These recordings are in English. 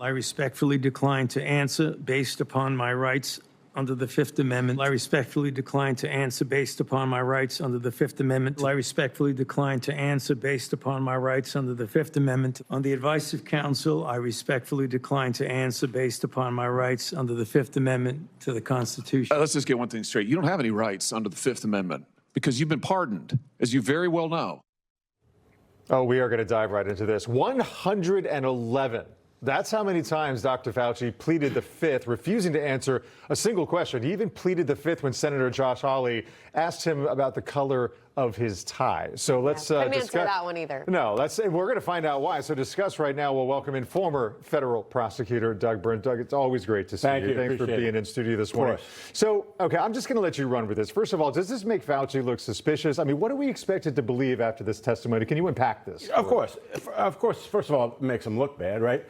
I respectfully decline to answer based upon my rights under the Fifth Amendment. I respectfully decline to answer based upon my rights under the Fifth Amendment. I respectfully decline to answer based upon my rights under the Fifth Amendment. On the advice of counsel, I respectfully decline to answer based upon my rights under the Fifth Amendment to the Constitution. Let's just get one thing straight. You don't have any rights under the Fifth Amendment because you've been pardoned, as you very well know. Oh, we are going to dive right into this. 111. That's how many times Dr. Fauci pleaded the Fifth, refusing to answer a single question. He even pleaded the Fifth when Senator Josh Hawley asked him about the color of his tie. So let's couldn't answer that one either. No, we're going to find out why. So discuss right now. We'll welcome in former federal prosecutor Doug Burns. Doug, it's always great to see you. Thanks for being in studio this morning. So, okay, I'm just going to let you run with this. First of all, does this make Fauci look suspicious? I mean, what are we expected to believe after this testimony? Can you unpack this? Of course. First of all, it makes him look bad, right?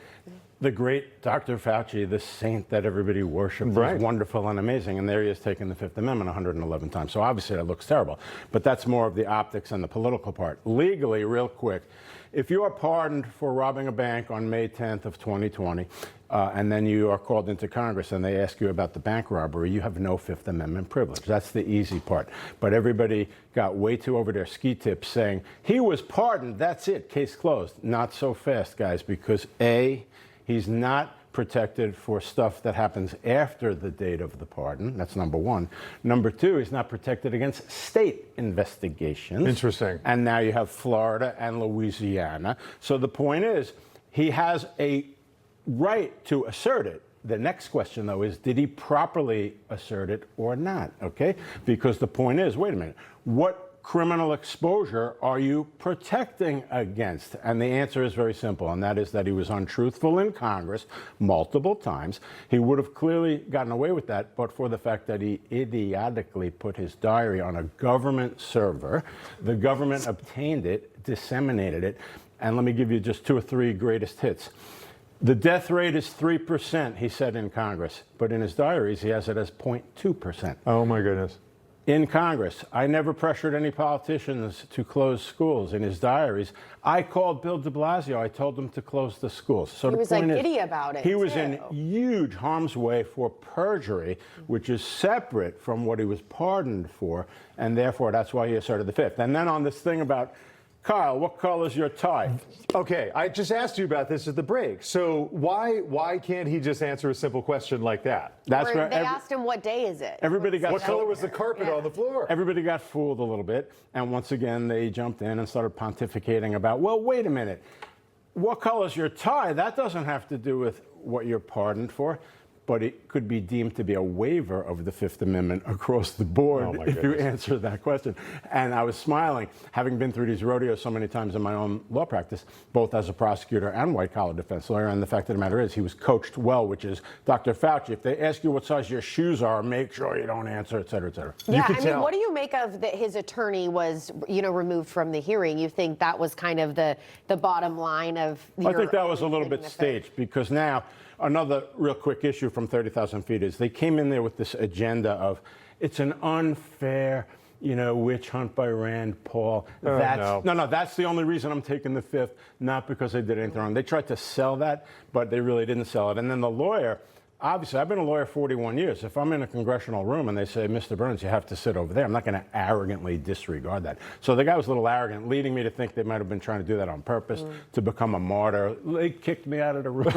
The great Dr. Fauci, the saint that everybody worshipped, was wonderful and amazing. And there he is taking the Fifth Amendment 111 times. So obviously that looks terrible. But that's more of the optics and the political part. Legally, real quick, if you are pardoned for robbing a bank on May 10th of 2020, and then you are called into Congress and they ask you about the bank robbery, you have no Fifth Amendment privilege. That's the easy part. But everybody got way too over their ski tips saying, he was pardoned, that's it, case closed. Not so fast, guys, because A, he's not protected for stuff that happens after the date of the pardon. That's number one. Number two, he's not protected against state investigations. Interesting. And now you have Florida and Louisiana. So the point is, he has a right to assert it. The next question, though, is did he properly assert it or not? Okay? Because the point is, wait a minute, what criminal exposure are you protecting against? And the answer is very simple, and that is that he was untruthful in Congress multiple times. He would have clearly gotten away with that, but for the fact that he idiotically put his diary on a government server. The government obtained it, disseminated it, and let me give you just two or three greatest hits. The death rate is 3%, he said in Congress, but in his diaries, he has it as 0.2%. Oh, my goodness. In Congress, I never pressured any politicians to close schools. In his diaries, I called Bill de Blasio. I told him to close the schools. So he was like giddy about it. He was in huge harm's way for perjury, which is separate from what he was pardoned for, and therefore that's why he asserted the Fifth. And then on this thing about, Kyle, what color is your tie? Okay, I just asked you about this at the break. So why can't he just answer a simple question like that? That's where they asked him, what day is it? Everybody got what color was the carpet on the floor? Everybody got fooled a little bit. And once again, they jumped in and started pontificating about, well, wait a minute. What color is your tie? That doesn't have to do with what you're pardoned for. But it could be deemed to be a waiver of the Fifth Amendment across the board if you answer that question. And I was smiling, having been through these rodeos so many times in my own law practice, both as a prosecutor and white-collar defense lawyer. And the fact of the matter is, he was coached well, which is, Dr. Fauci, if they ask you what size your shoes are, make sure you don't answer, et cetera, et cetera. Yeah, I mean, what do you make of that his attorney was, removed from the hearing? You think that was kind of the bottom line of I think that was a little bit staged, because now, another real quick issue from 30,000 feet is they came in there with this agenda of it's an unfair, witch hunt by Rand Paul. That's the only reason I'm taking the Fifth, not because they did anything wrong. They tried to sell that, but they really didn't sell it. And then the lawyer, obviously, I've been a lawyer 41 years. If I'm in a congressional room and they say, Mr. Burns, you have to sit over there, I'm not going to arrogantly disregard that. So the guy was a little arrogant, leading me to think they might have been trying to do that on purpose to become a martyr. They kicked me out of the room.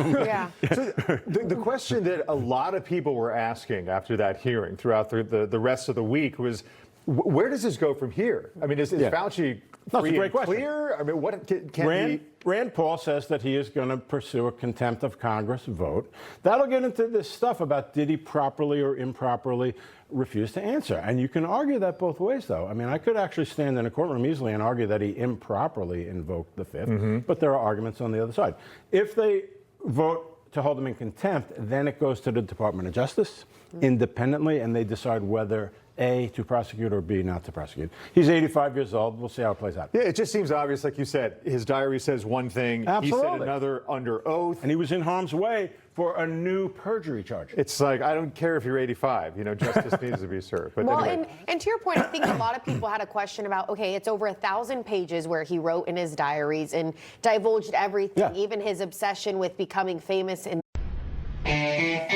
So the question that a lot of people were asking after that hearing throughout the rest of the week was, where does this go from here? I mean, is Fauci free and clear? I mean, what can Rand Paul says that he is going to pursue a contempt of Congress vote. That'll get into this stuff about did he properly or improperly refuse to answer. And you can argue that both ways, though. I mean, I could actually stand in a courtroom easily and argue that he improperly invoked the Fifth, but there are arguments on the other side. If they vote to hold him in contempt, then it goes to the Department of Justice independently, and they decide whether A, to prosecute, or B, not to prosecute. He's 85 years old. We'll see how it plays out. Yeah, it just seems obvious, like you said. His diary says one thing. Absolutely. He said another under oath. And he was in harm's way for a new perjury charge. It's like, I don't care if you're 85. Justice needs to be served. But well, anyway. and to your point, I think a lot of people had a question about, okay, it's over 1,000 pages where he wrote in his diaries and divulged everything, even his obsession with becoming famous in you.